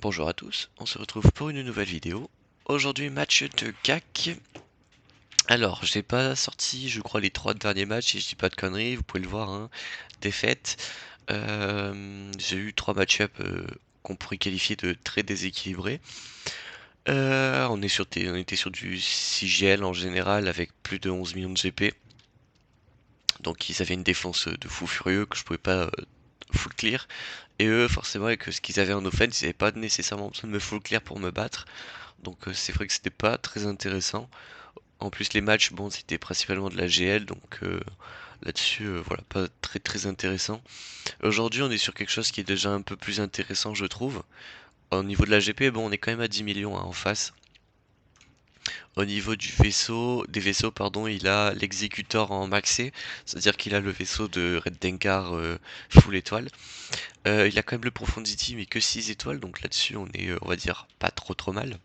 Bonjour à tous, on se retrouve pour une nouvelle vidéo. Aujourd'hui match de GAC. Alors j'ai pas sorti je crois les 3 derniers matchs si je dis pas de conneries, vous pouvez le voir hein. Défaite. J'ai eu 3 match-up qu'on pourrait qualifier de très déséquilibrés. On était sur du 6GL en général avec plus de 11 millions de GP. Donc ils avaient une défense de fou furieux que je pouvais pas full clear. Et eux forcément avec ce qu'ils avaient en offense, ils avaient pas nécessairement besoin de me full clear pour me battre. Donc c'est vrai que c'était pas très intéressant. En plus les matchs, bon, c'était principalement de la GL, donc là-dessus, voilà, pas très très intéressant. Aujourd'hui, on est sur quelque chose qui est déjà un peu plus intéressant, je trouve. Au niveau de la GP, bon, on est quand même à 10 millions hein, en face. Au niveau du vaisseau, des vaisseaux, pardon, il a l'exécuteur en maxé, c'est-à-dire qu'il a le vaisseau de Red Dengar full étoile. Il a quand même le Profundity, mais que 6 étoiles, donc là-dessus, on est, on va dire, pas trop mal.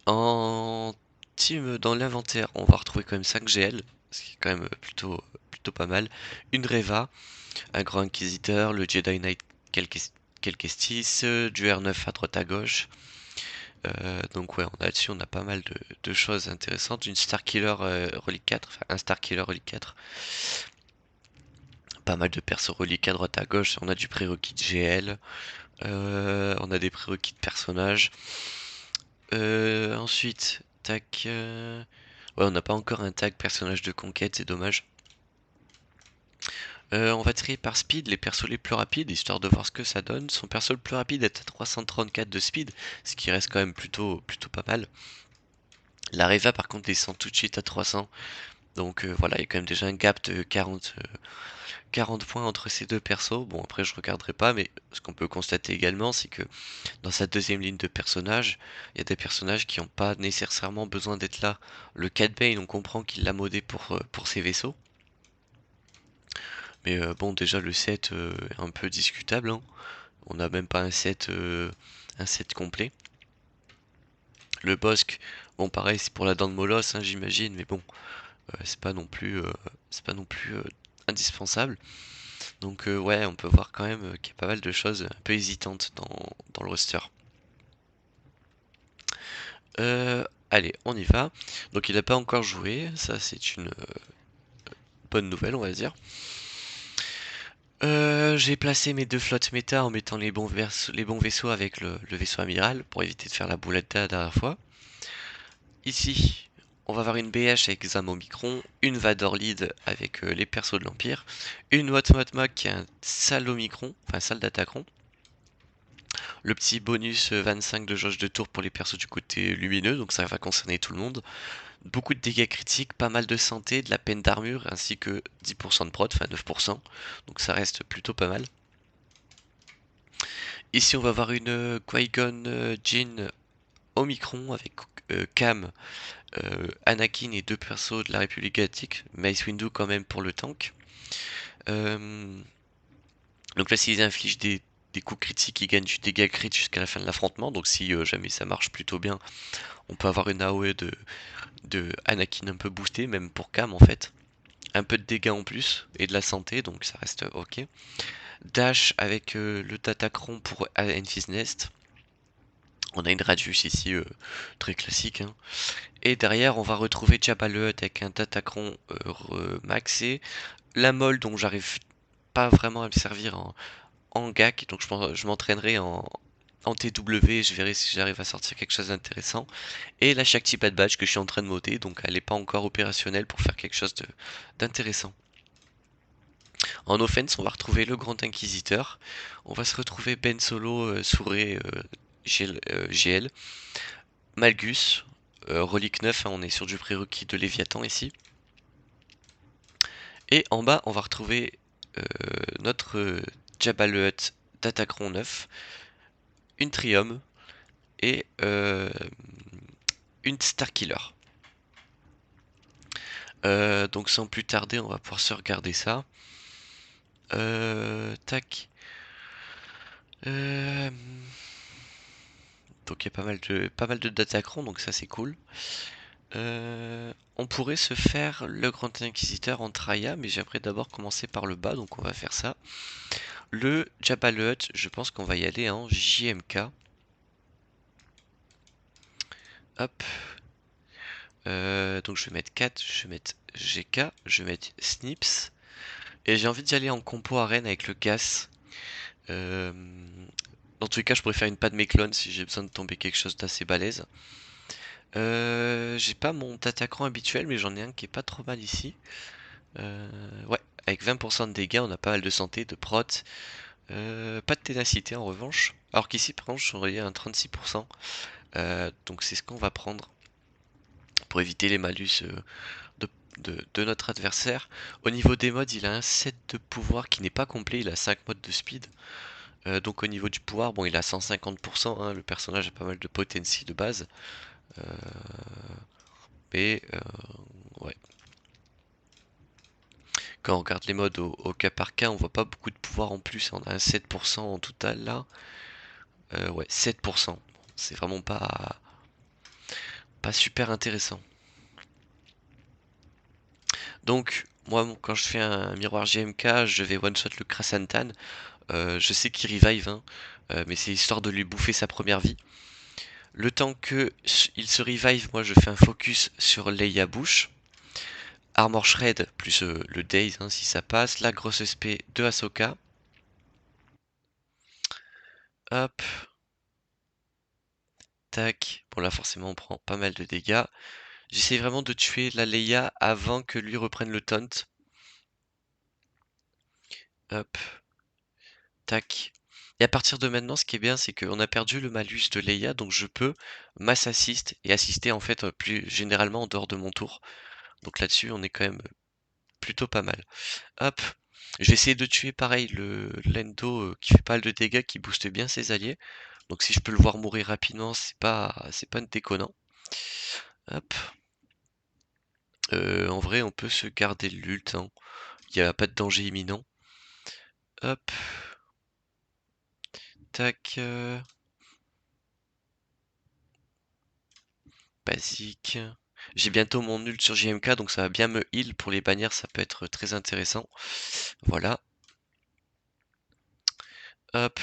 En team dans l'inventaire, on va retrouver quand même 5 GL, ce qui est quand même plutôt pas mal. Une Reva, un Grand Inquisiteur, le Jedi Knight Kelkestis, du R9 à droite à gauche. Donc ouais, là-dessus on a pas mal de choses intéressantes. Une Starkiller Relic 4, enfin un Starkiller Relic 4. Pas mal de persos reliques à droite à gauche. On a du prérequis de GL. On a des prérequis de personnages. Ensuite, tac. Ouais, on n'a pas encore un tag personnage de conquête, c'est dommage. On va trier par speed les persos les plus rapides, histoire de voir ce que ça donne. Son perso le plus rapide est à 334 de speed, ce qui reste quand même plutôt pas mal. La Reva par contre descend tout de suite à 300. Donc voilà, il y a quand même déjà un gap de 40 points entre ces deux persos. Bon après je regarderai pas, mais ce qu'on peut constater également c'est que dans sa deuxième ligne de personnages, il y a des personnages qui n'ont pas nécessairement besoin d'être là. Le Cat Bane, on comprend qu'il l'a modé pour ses vaisseaux. Mais bon, déjà le set est un peu discutable, hein. On n'a même pas un set complet. Le Bosque, bon pareil, c'est pour la dent de Molosse, hein, j'imagine, mais bon, c'est pas non plus indispensable. Donc ouais, on peut voir quand même qu'il y a pas mal de choses un peu hésitantes dans le roster. Allez, on y va. Donc il n'a pas encore joué, ça c'est une bonne nouvelle, on va dire. J'ai placé mes deux flottes méta en mettant les bons vaisseaux avec le vaisseau amiral pour éviter de faire la boulette la dernière fois. Ici, on va avoir une BH avec Zam Omicron, une Vador Lead avec les persos de l'Empire, une Watmotmog qui a un sale Omicron, enfin sale d'attaquant. Le petit bonus 25 de jauge de tour pour les persos du côté lumineux, donc ça va concerner tout le monde. Beaucoup de dégâts critiques, pas mal de santé, de la peine d'armure, ainsi que 10% de prot, enfin 9%, donc ça reste plutôt pas mal. Ici on va avoir une Qui-Gon Jinn Omicron avec Cam, Anakin et deux persos de la République Galactique, Mace Windu quand même pour le tank. Donc là s'ils infligent des coups critiques, ils gagnent du dégât crit jusqu'à la fin de l'affrontement, donc si jamais ça marche plutôt bien, on peut avoir une AOE de Anakin un peu boostée, même pour Cam en fait. Un peu de dégâts en plus et de la santé, donc ça reste ok. Dash avec le Tatacron pour Enfys Nest. On a une Radius ici très classique, hein. Et derrière on va retrouver Jabba le Hutt avec un Tatacron maxé. La Molle dont j'arrive pas vraiment à me servir en GAC, donc je m'entraînerai en TW, je verrai si j'arrive à sortir quelque chose d'intéressant. Et la Shakti Bad Badge que je suis en train de modder, donc elle n'est pas encore opérationnelle pour faire quelque chose d'intéressant. En offense, on va retrouver le Grand Inquisiteur. On va se retrouver Ben Solo, Souré, GL, Malgus, Relique 9, hein, on est sur du prérequis de Léviathan ici. Et en bas, on va retrouver notre Jabba le Hutt d'Attacron 9, une Trium et une Starkiller. Donc sans plus tarder, on va pouvoir se regarder ça. Tac. Donc il y a pas mal de Datacron, donc ça c'est cool. On pourrait se faire le Grand Inquisiteur en Traya, mais j'aimerais d'abord commencer par le bas, donc on va faire ça. Le Jabba le Hutt, je pense qu'on va y aller en JMK. Hop. Donc je vais mettre 4, je vais mettre GK, je vais mettre Snips. Et j'ai envie d'y aller en compo arène avec le gas. Euh, Dans tous les cas, je pourrais faire une Padmé clone si j'ai besoin de tomber quelque chose d'assez balèze. J'ai pas mon attaquant habituel, mais j'en ai un qui est pas trop mal ici. Ouais, avec 20% de dégâts, on a pas mal de santé, de prot. Pas de ténacité en revanche. Alors qu'ici, par contre, j'aurais un 36%. Donc c'est ce qu'on va prendre pour éviter les malus de, de notre adversaire. Au niveau des modes, il a un set de pouvoir qui n'est pas complet, il a 5 modes de speed. Donc au niveau du pouvoir, bon, il a 150%, hein, le personnage a pas mal de potency de base. Euh, mais ouais. Quand on regarde les modes au cas par cas, on voit pas beaucoup de pouvoir en plus. On a un 7% en total là. Ouais, 7%. C'est vraiment pas super intéressant. Donc, moi, quand je fais un miroir GMK, je vais one-shot le Krasantan. Je sais qu'il revive, hein, mais c'est histoire de lui bouffer sa première vie. Le temps que il se revive, moi je fais un focus sur Leia Bush. Armor Shred plus le Daze, hein, si ça passe. La grosse SP de Ahsoka. Hop, tac. Bon là forcément on prend pas mal de dégâts. J'essaie vraiment de tuer la Leia avant que lui reprenne le taunt. Hop, tac. Et à partir de maintenant, ce qui est bien, c'est qu'on a perdu le malus de Leia, donc je peux mass assist et assister en fait plus généralement en dehors de mon tour. Donc là-dessus, on est quand même plutôt pas mal. Hop, je vais essayer de tuer pareil le Lendo qui fait pas mal de dégâts, qui booste bien ses alliés. Donc si je peux le voir mourir rapidement, c'est pas déconnant. Hop. En vrai, on peut se garder l'ult, hein. Il n'y a pas de danger imminent. Hop. Tac. Basique. J'ai bientôt mon ult sur JMK, donc ça va bien me heal pour les bannières, ça peut être très intéressant. Voilà. Hop.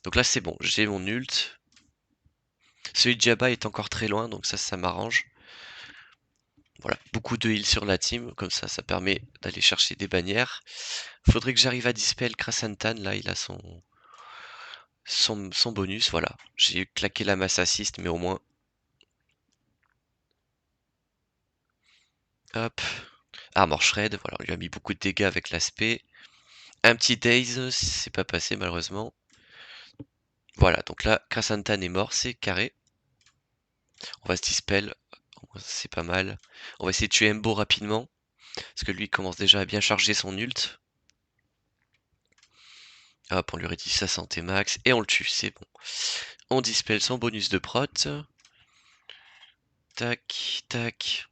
Donc là c'est bon, j'ai mon ult. Celui de Jabba est encore très loin, donc ça m'arrange. Voilà, beaucoup de heal sur la team, comme ça permet d'aller chercher des bannières. Faudrait que j'arrive à dispel Krasantan, là il a son bonus, voilà. J'ai claqué la masse assist, mais au moins. Hop. Armor Shred, voilà, on lui a mis beaucoup de dégâts avec l'aspect. Un petit Daze, c'est pas passé malheureusement. Voilà, donc là, Krasantan est mort, c'est carré. On va se dispel, c'est pas mal. On va essayer de tuer Embo rapidement, parce que lui commence déjà à bien charger son ult. Hop, on lui réduit sa santé max, et on le tue, c'est bon. On dispel son bonus de prot. Tac, tac.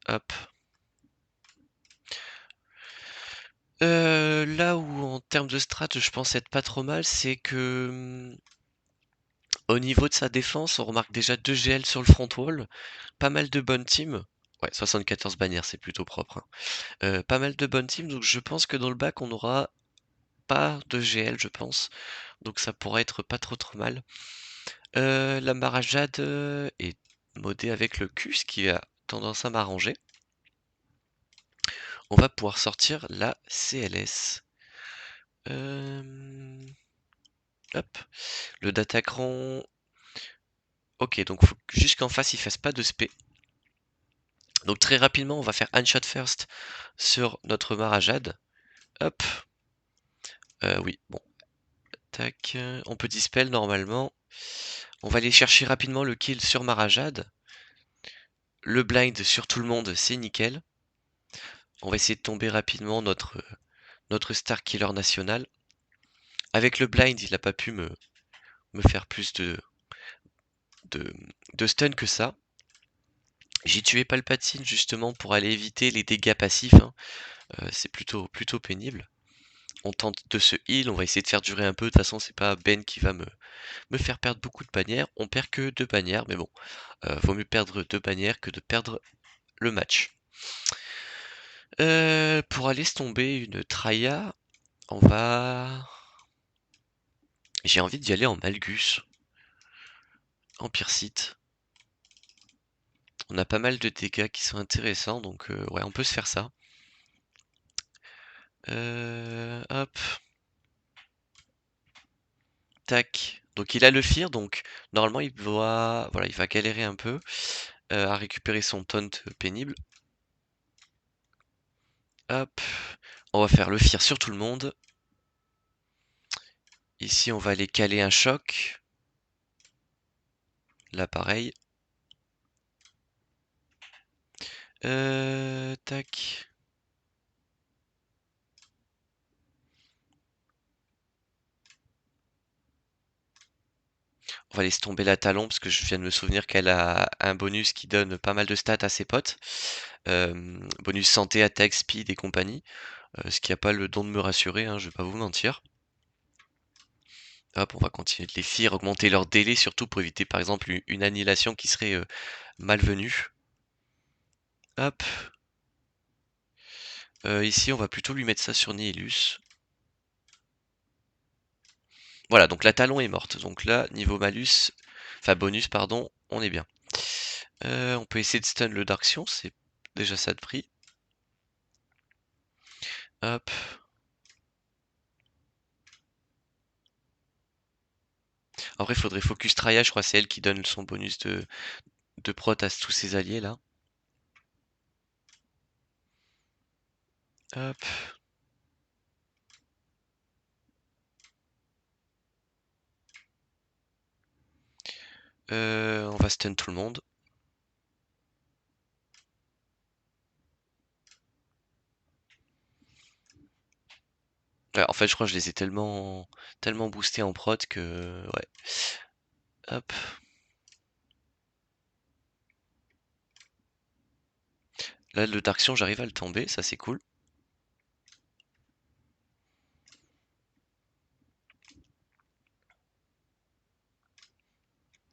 Hop. Là où en termes de strat, je pense être pas trop mal, c'est que au niveau de sa défense, on remarque déjà 2 GL sur le front wall, pas mal de bonnes teams. Ouais, 74 bannières, c'est plutôt propre, hein. Pas mal de bonnes teams, donc je pense que dans le bac, on aura pas de GL, je pense. Donc ça pourrait être pas trop mal. La Marajade est modée avec le Q, ce qui a tendance à m'arranger. On va pouvoir sortir la CLS. Hop. Le Datacron. Ok, donc faut juste qu'en face il fasse pas de spé. Donc très rapidement, on va faire un shot first sur notre Marajade. Hop. Oui, bon. Tac. On peut dispel normalement. On va aller chercher rapidement le kill sur Marajade. Le blind sur tout le monde, c'est nickel. On va essayer de tomber rapidement notre star killer national. Avec le blind, il n'a pas pu me faire plus de, de stun que ça. J'ai tué Palpatine justement pour aller éviter les dégâts passifs, hein. C'est plutôt pénible. On tente de se heal, on va essayer de faire durer un peu. De toute façon, c'est pas Ben qui va me faire perdre beaucoup de bannières. On perd que 2 bannières, mais bon, vaut mieux perdre 2 bannières que de perdre le match. Pour aller se tomber une Traya, on va... J'ai envie d'y aller en Malgus, en Pyrite. On a pas mal de dégâts qui sont intéressants, donc ouais, on peut se faire ça. Hop, tac. Donc il a le fear, donc normalement il va, voilà, il va galérer un peu à récupérer son taunt pénible. Hop, on va faire le fear sur tout le monde. Ici on va aller caler un choc. Là pareil. Tac. On va laisser tomber la talon parce que je viens de me souvenir qu'elle a un bonus qui donne pas mal de stats à ses potes. Bonus santé, attaque, speed et compagnie. Ce qui a pas le don de me rassurer, hein, je vais pas vous mentir. Hop, on va continuer de les fear, augmenter leur délai surtout pour éviter par exemple une annihilation qui serait malvenue. Hop. Ici on va plutôt lui mettre ça sur Nihilus. Voilà, donc la talon est morte. Donc là, niveau malus, enfin bonus, pardon, on est bien. On peut essayer de stun le Darksion, c'est déjà ça de prix. Hop. En vrai, il faudrait focus Traya, je crois que c'est elle qui donne son bonus de prot à tous ses alliés là. Hop. On va stun tout le monde. Ouais, en fait, je crois que je les ai tellement boostés en prot que... Ouais. Hop. Là, le Darksion, j'arrive à le tomber, ça c'est cool.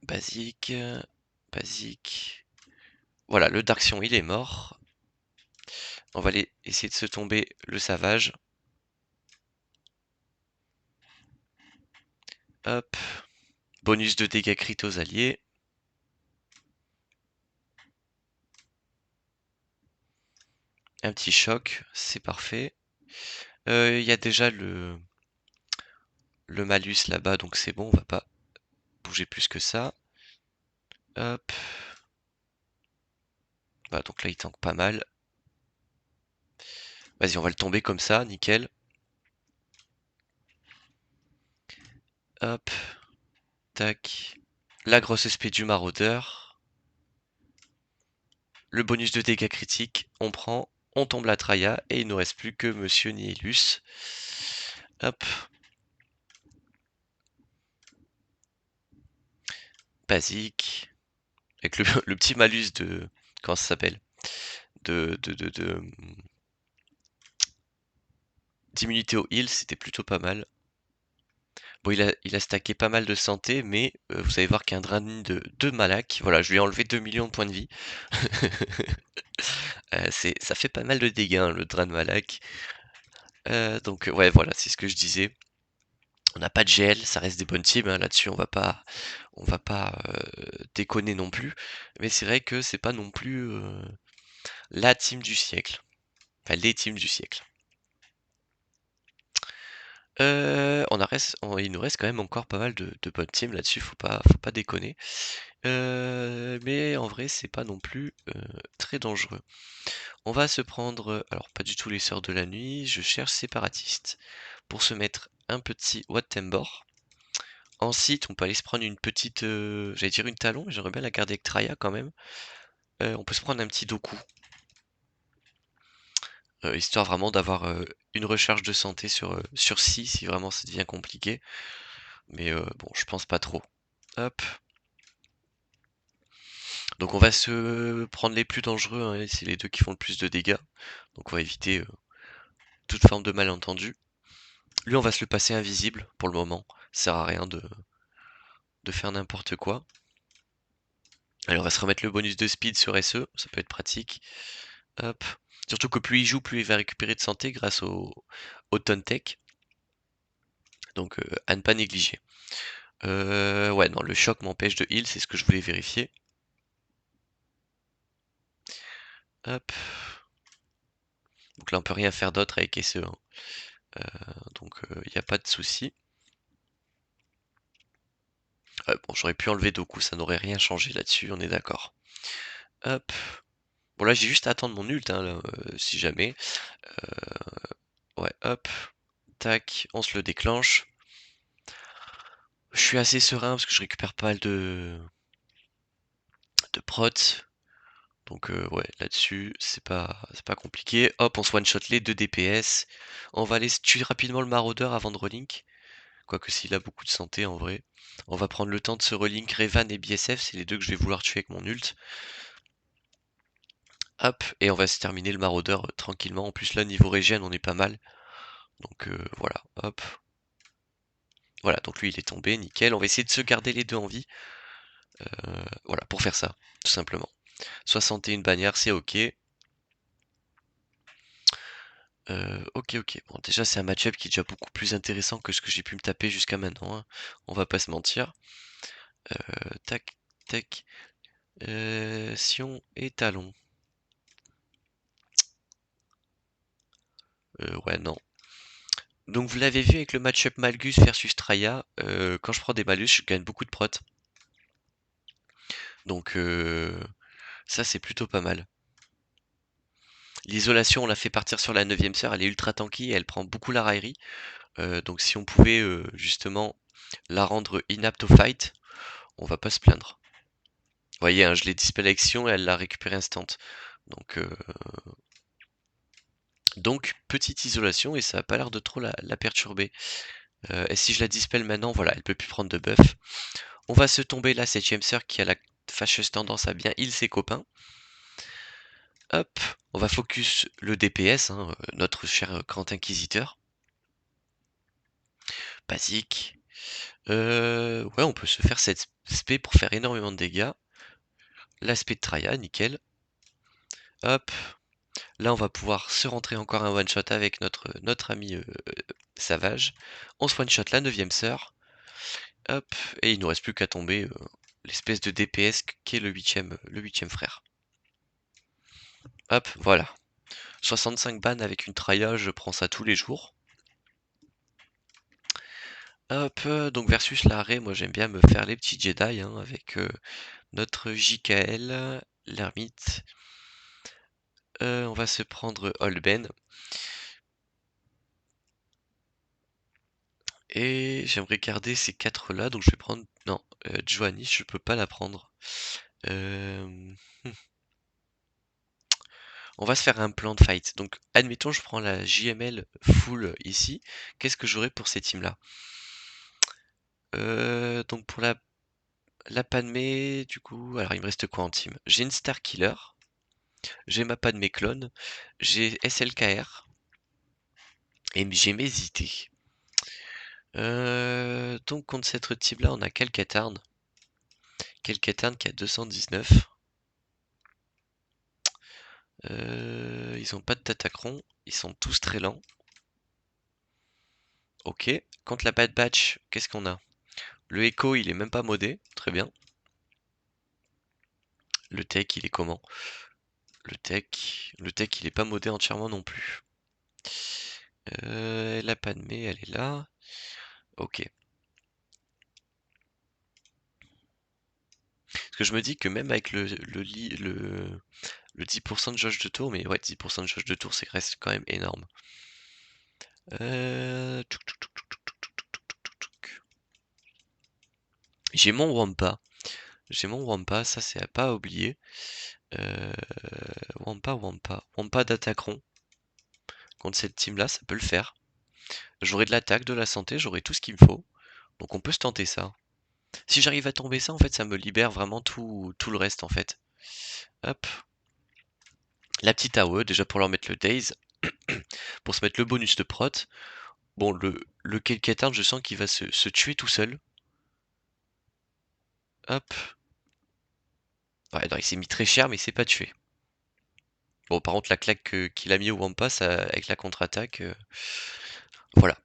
Basique. Basique. Voilà, le Darksion, il est mort. On va aller essayer de se tomber le Savage. Hop. Bonus de dégâts crit aux alliés. Un petit choc, c'est parfait. Il y a déjà le malus là-bas, donc c'est bon, on va pas bouger plus que ça. Hop. Bah, donc là, il tank pas mal. Vas-y, on va le tomber comme ça, nickel. Hop. Tac. La grosse SP du maraudeur. Le bonus de dégâts critiques, on prend, on tombe la Traya, et il nous reste plus que Monsieur Nihilus. Hop. Basique. Avec le petit malus de... Comment ça s'appelle? D'immunité au heal, c'était plutôt pas mal. Bon, il a stacké pas mal de santé, mais vous allez voir qu'il y a un drain de 2 Malak. Voilà, je lui ai enlevé 2 millions de points de vie. Ça fait pas mal de dégâts, hein, le drain de Malak. Donc ouais, voilà, c'est ce que je disais. On n'a pas de GL, ça reste des bonnes teams, hein, là-dessus on va pas déconner non plus. Mais c'est vrai que c'est pas non plus la team du siècle. Enfin, les teams du siècle. Il nous reste quand même encore pas mal de bonnes teams là-dessus, faut pas déconner. Mais en vrai, c'est pas non plus très dangereux. On va se prendre, alors pas du tout les Sœurs de la Nuit, je cherche séparatiste. Pour se mettre un petit Wat Tambor. Ensuite, on peut aller se prendre une petite, j'allais dire une talon, mais j'aimerais bien la garder avec Traya quand même. On peut se prendre un petit Doku. Histoire vraiment d'avoir une recharge de santé sur 6 si vraiment ça devient compliqué. Mais bon, je pense pas trop. Hop. Donc on va se prendre les plus dangereux, hein, et c'est les deux qui font le plus de dégâts. Donc on va éviter toute forme de malentendu. Lui, on va se le passer invisible pour le moment. Ça sert à rien de faire n'importe quoi. Allez, on va se remettre le bonus de speed sur SE, ça peut être pratique. Hop. Surtout que plus il joue, plus il va récupérer de santé grâce au Tauntech. Donc à ne pas négliger. Ouais, non, le choc m'empêche de heal, c'est ce que je voulais vérifier. Hop. Donc là, on peut rien faire d'autre avec SE, hein. Donc il n'y a pas de souci. Bon, j'aurais pu enlever Doku, ça n'aurait rien changé là-dessus, on est d'accord. Hop. Bon là, j'ai juste à attendre mon ult, hein, là, si jamais. Ouais, hop. Tac, on se le déclenche. Je suis assez serein parce que je récupère pas mal de prots. Donc ouais, là-dessus, c'est pas compliqué. Hop, on se one-shot les 2 DPS. On va aller tuer rapidement le maraudeur avant de relink. Quoique s'il a beaucoup de santé en vrai. On va prendre le temps de se relink Revan et BSF, c'est les deux que je vais vouloir tuer avec mon ult. Hop, et on va se terminer le maraudeur tranquillement. En plus là, niveau régène, on est pas mal. Donc voilà, hop. Voilà, donc lui il est tombé, nickel. On va essayer de se garder les deux en vie. Voilà, pour faire ça, tout simplement. 61 bannières, c'est ok. Ok, ok. Bon, déjà, c'est un match-up qui est déjà beaucoup plus intéressant que ce que j'ai pu me taper jusqu'à maintenant, hein. On va pas se mentir. Tac, tac. Sion et Talon. Ouais, non. Donc, vous l'avez vu avec le match-up Malgus versus Traya. Quand je prends des malus, je gagne beaucoup de prot. Donc, ça, c'est plutôt pas mal. L'isolation, on l'a fait partir sur la 9ème sœur. Elle est ultra tanky et elle prend beaucoup la raillerie. Donc, si on pouvait justement la rendre inapte au fight, on va pas se plaindre. Vous voyez, hein, je l'ai dispel action et elle l'a récupéré instant. Donc, petite isolation et ça a pas l'air de trop la perturber. Et si je la dispel maintenant, voilà, elle peut plus prendre de buff. On va se tomber la 7ème sœur qui a la fâcheuse tendance à bien heal ses copains. Hop, on va focus le DPS, hein, notre cher grand inquisiteur. Basique. Ouais, on peut se faire cette spé pour faire énormément de dégâts. L'aspect de Traya, nickel. Hop, là on va pouvoir se rentrer encore un one shot avec notre ami Savage. On se one shot la 9ème sœur. Hop, et il nous reste plus qu'à tomber l'espèce de DPS qui est le huitième frère. Hop, voilà. 65 ban avec une Traya, je prends ça tous les jours. Hop, donc versus l'arrêt, moi j'aime bien me faire les petits Jedi, hein, avec notre JKL, l'ermite. On va se prendre Holben. Et j'aimerais garder ces 4 là, donc je vais prendre... Non, Joanny, je peux pas la prendre. Euh, On va se faire un plan de fight. Donc, admettons, je prends la JML full ici. Qu'est-ce que j'aurai pour ces teams-là? Donc, pour la Padmé, du coup, alors il me reste quoi en team? J'ai une Star Killer, j'ai ma Padmé clone, j'ai SLKR, et j'ai mes IT. Donc, contre cette team-là, on a Kelkatarn. Kelkatarn qui a 219. Ils ont pas de Tatacron, ils sont tous très lents. Ok. Contre la Bad Batch, qu'est-ce qu'on a? Le Echo, il est même pas modé, très bien. Le tech, il est comment? Le tech, il est pas modé entièrement non plus. La Padmé, elle est là. Ok. Parce que je me dis que même avec le 10% de jauge de tour, mais ouais, 10% de jauge de tour, c'est reste quand même énorme. J'ai mon Wampa. J'ai mon Wampa, ça c'est à pas oublier. Euh, Wampa d'Attaqueron. Contre cette team-là, ça peut le faire. J'aurai de l'attaque, de la santé, j'aurai tout ce qu'il me faut. Donc on peut se tenter ça. Si j'arrive à tomber ça, en fait, ça me libère vraiment tout le reste, en fait. Hop. La petite AOE, déjà pour leur mettre le Daze. Pour se mettre le bonus de prot. Bon, le Kelkatarn, je sens qu'il va se tuer tout seul. Hop. Ouais, non, il s'est mis très cher, mais il s'est pas tué. Bon, par contre, la claque qu'il a mis au Wampa, ça, avec la contre-attaque, voilà.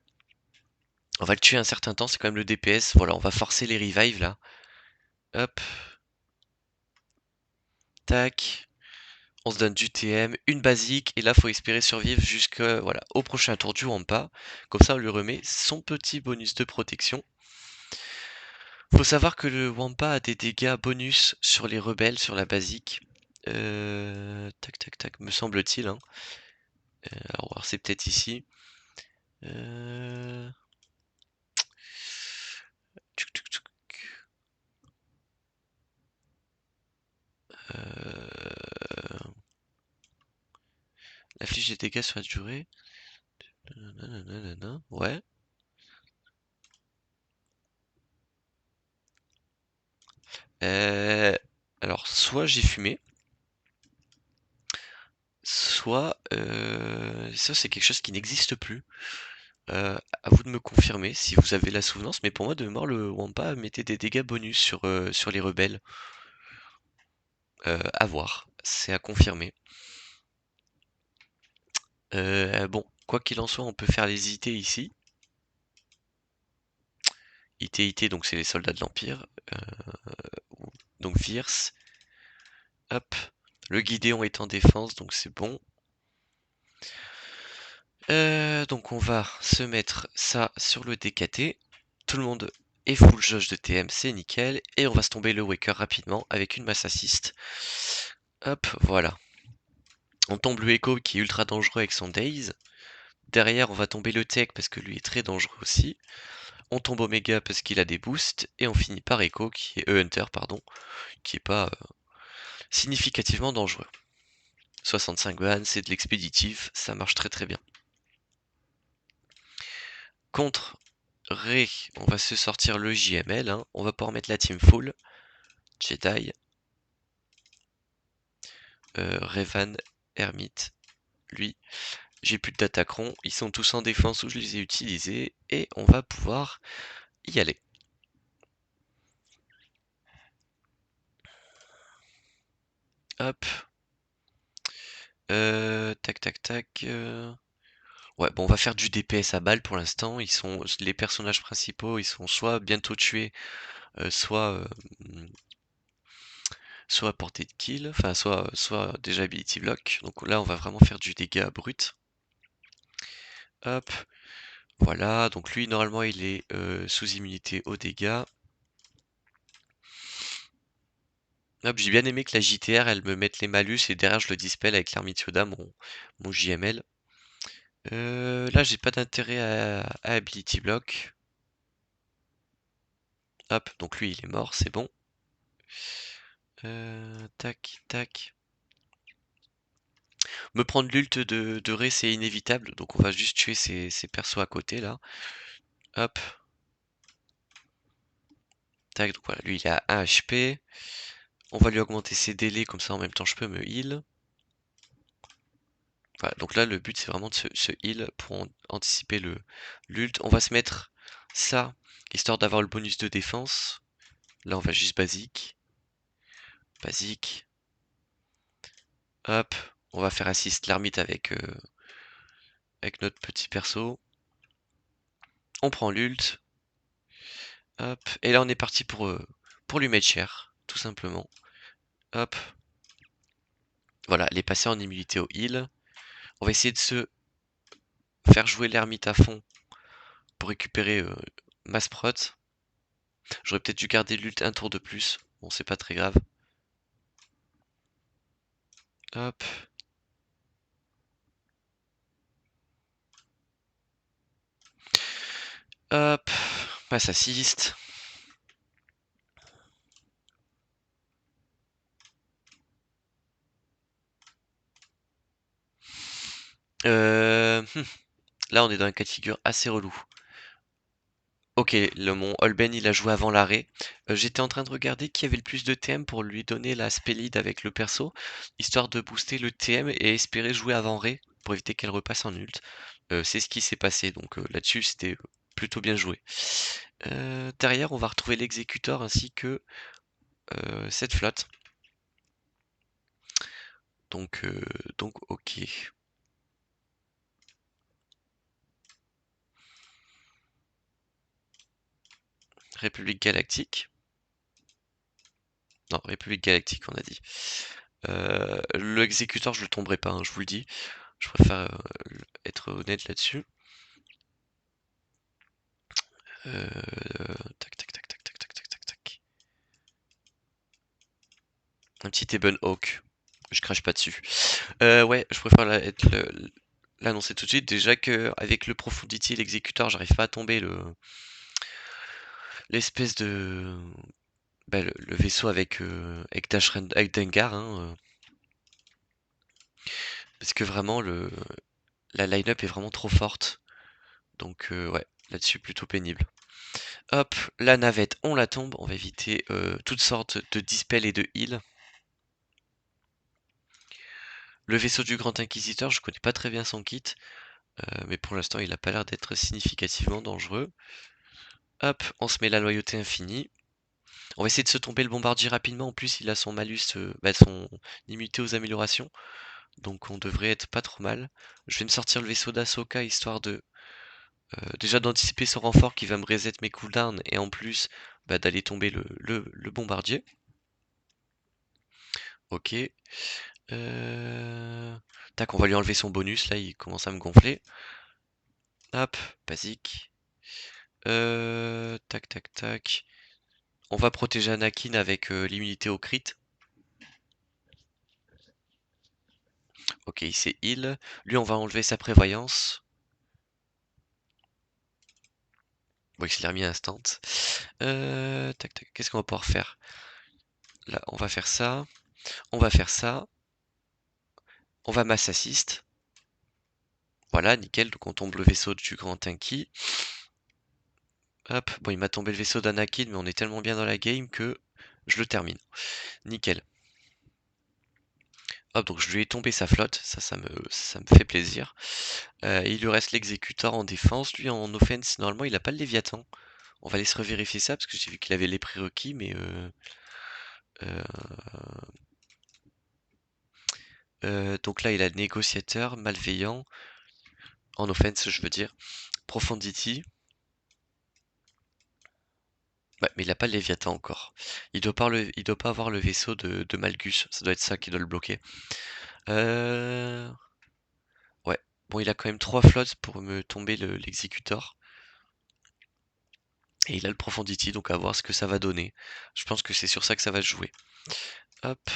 On va le tuer un certain temps, c'est quand même le DPS. Voilà, on va forcer les revives là. Hop, tac. On se donne du TM, une basique, et là faut espérer survivre jusqu'au voilà, au prochain tour du Wampa. Comme ça on lui remet son petit bonus de protection. Faut savoir que le Wampa a des dégâts bonus sur les rebelles, sur la basique. Tac tac tac, me semble-t-il, hein. Alors c'est peut-être ici. Euh... tuc, tuc, tuc. Euh, Affiche des dégâts sur la durée. Nanana, ouais. Euh, Alors, soit j'ai fumé, soit ça c'est quelque chose qui n'existe plus. À vous de me confirmer si vous avez la souvenance, mais pour moi de mémoire le Wampa mettait des dégâts bonus sur les rebelles. À voir, c'est à confirmer. Bon, quoi qu'il en soit, on peut faire les IT ici. IT, donc c'est les soldats de l'Empire. Donc Virse. Hop. Le Guidéon est en défense, donc c'est bon. Donc on va se mettre ça sur le DKT. Tout le monde est full jauge de TM, c'est nickel. Et on va se tomber le Waker rapidement avec une masse assist. Hop, voilà. On tombe le Echo qui est ultra dangereux avec son Daze. Derrière, on va tomber le Tech parce que lui est très dangereux aussi. On tombe Omega parce qu'il a des boosts. Et on finit par Echo, qui est Hunter, pardon, qui est pas significativement dangereux. 65 ban, c'est de l'expéditif, ça marche très très bien. Contre Ré, on va se sortir le JML, hein. On va pouvoir mettre la team full. Jedi, Revan, Hermite, lui. J'ai plus de Datacron, ils sont tous en défense où je les ai utilisés. Et on va pouvoir y aller. Hop. Tac tac tac. Ouais, bon, on va faire du DPS à balle pour l'instant. Les personnages principaux, ils sont soit bientôt tués, soit à portée de kill, enfin soit déjà ability block. Donc là, on va vraiment faire du dégât brut. Hop, voilà. Donc lui, normalement, il est sous immunité aux dégâts. Hop, j'ai bien aimé que la JTR, elle me mette les malus et derrière, je le dispel avec l'Armite Yoda, mon JML. Là, j'ai pas d'intérêt à ability block. Hop, donc lui, il est mort, c'est bon. Tac, tac. Me prendre l'ult de Ré, c'est inévitable, donc on va juste tuer ces persos à côté là. Hop. Tac, donc voilà, lui il a 1 HP. On va lui augmenter ses délais, comme ça en même temps je peux me heal. Voilà, donc là le but c'est vraiment de se heal pour anticiper l'ult. On va se mettre ça, histoire d'avoir le bonus de défense. Là on va juste basique. Basique. Hop. On va faire assist l'ermite avec notre petit perso. On prend l'ult. Hop. Et là on est parti pour lui mettre cher, tout simplement. Hop. Voilà, elle est passée en immunité au heal. On va essayer de se faire jouer l'ermite à fond pour récupérer ma sprot. J'aurais peut-être dû garder l'ult un tour de plus. Bon, c'est pas très grave. Hop. Hop. Passe assist. Là, on est dans un cas de figure assez relou. Ok, mon Holben il a joué avant l'arrêt. J'étais en train de regarder qui avait le plus de TM pour lui donner la spell lead avec le perso, histoire de booster le TM et espérer jouer avant Ré pour éviter qu'elle repasse en ult. C'est ce qui s'est passé, donc là-dessus c'était plutôt bien joué. Derrière, on va retrouver l'exécuteur ainsi que cette flotte. Donc ok. République Galactique. Non, République Galactique, on a dit. L'exécuteur, je le tomberai pas, hein, je vous le dis. Je préfère être honnête là-dessus. Tac, tac, tac, tac, tac, tac, tac, tac, tac. Un petit Ebonhawk. Je crache pas dessus. Ouais, je préfère l'annoncer tout de suite. Déjà que avec le Profundity et l'exécuteur, j'arrive pas à tomber l'espèce de bah, le vaisseau avec Dengar, hein, parce que vraiment la line-up est vraiment trop forte. Donc ouais, là-dessus plutôt pénible. Hop, la navette, on la tombe. On va éviter toutes sortes de dispel et de heal. Le vaisseau du Grand Inquisiteur, je connais pas très bien son kit, mais pour l'instant il a pas l'air d'être significativement dangereux. Hop, on se met la loyauté infinie. On va essayer de se tomber le bombardier rapidement. En plus, il a son malus, son immunité aux améliorations. Donc on devrait être pas trop mal. Je vais me sortir le vaisseau d'Ahsoka histoire de déjà d'anticiper son renfort qui va me reset mes cooldowns et en plus d'aller tomber le bombardier. Ok. Tac, on va lui enlever son bonus. Là, il commence à me gonfler. Hop, basique. Tac, tac, tac. On va protéger Anakin avec l'immunité au crit. Ok, il s'est heal. Lui, on va enlever sa prévoyance. Bon, il se l'est remis instant. Tac, tac. Qu'est-ce qu'on va pouvoir faire? Là, on va faire ça. On va faire ça. On va mass assist. Voilà, nickel. Donc on tombe le vaisseau du Grand Inky. Hop. Bon, il m'a tombé le vaisseau d'Anakin, mais on est tellement bien dans la game que je le termine. Nickel. Hop, donc je lui ai tombé sa flotte. Ça me fait plaisir. Il lui reste l'exécuteur en défense. Lui, en offense, normalement, il a pas le Léviathan. On va aller se revérifier ça, parce que j'ai vu qu'il avait les prérequis, mais euh, donc là, il a le négociateur, malveillant, en offense, je veux dire. Profundity. Ouais, mais il a pas le Léviathan encore. Il doit pas avoir le vaisseau de Malgus. Ça doit être ça qui doit le bloquer. Euh... Ouais. Bon, il a quand même 3 flottes pour me tomber l'exécuteur. Et il a le Profundity, donc à voir ce que ça va donner. Je pense que c'est sur ça que ça va se jouer. Hop.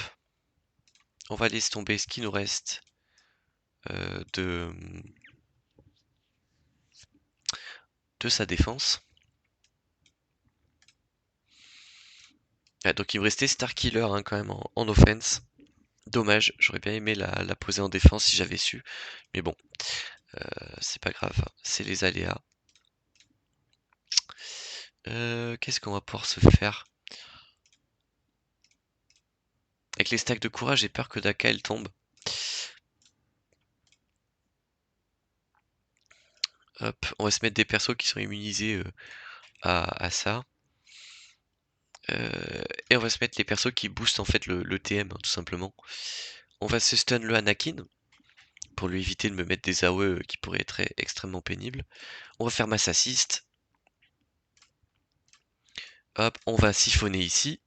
On va laisser tomber ce qui nous reste de sa défense. Ah, donc il me restait Starkiller hein, quand même en offense. Dommage, j'aurais bien aimé la poser en défense si j'avais su. Mais bon, c'est pas grave, c'est les aléas. Qu'est-ce qu'on va pouvoir se faire? Avec les stacks de courage, j'ai peur que Daka elle tombe. Hop, on va se mettre des persos qui sont immunisés à ça. Et on va se mettre les persos qui boostent en fait le TM, hein, tout simplement. On va se stun le Anakin pour lui éviter de me mettre des AOE qui pourraient être extrêmement pénibles. On va faire mass assist. Hop, on va siphonner ici.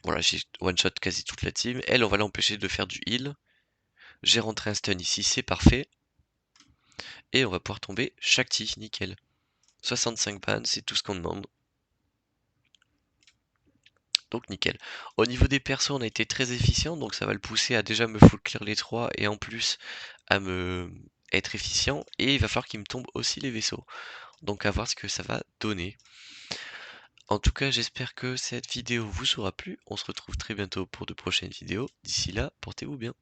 Voilà, j'ai one-shot quasi toute la team. Elle, on va l'empêcher de faire du heal. J'ai rentré un stun ici, c'est parfait. Et on va pouvoir tomber Shakti, nickel. 65 ban, c'est tout ce qu'on demande. Donc nickel. Au niveau des persos, on a été très efficient, donc ça va le pousser à déjà me full clear les 3 et en plus à me être efficient. Et il va falloir qu'il me tombe aussi les vaisseaux. Donc à voir ce que ça va donner. En tout cas, j'espère que cette vidéo vous aura plu. On se retrouve très bientôt pour de prochaines vidéos. D'ici là, portez-vous bien.